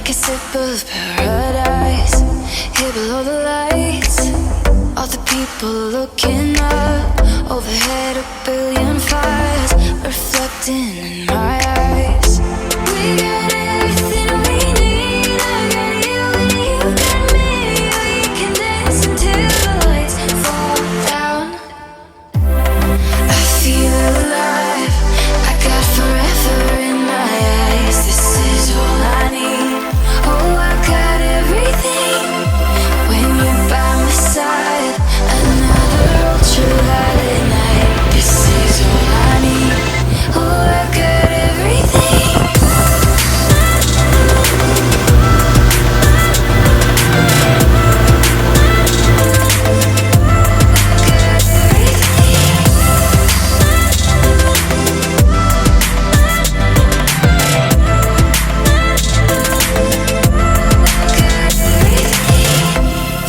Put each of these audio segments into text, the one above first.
a sip of paradise, here below the lights. All the people looking up, overhead a billion fires reflecting in my eyes. We got everything we need, I got you and you got me. We can dance until the lights fall down. I feel alive, I got forever in my eyes. This is all I need, oh I got everything. When you're by my side, another ultraviolet night. This is all I need, oh I got everything.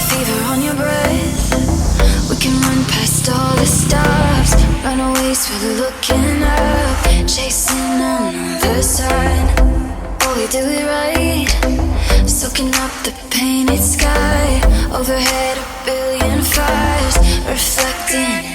Fever on your breath, we can run past all the stops. Runaways, we're looking up, chasing another sign. Oh, we do it right, soaking up the painted sky. Overhead a billion fires reflecting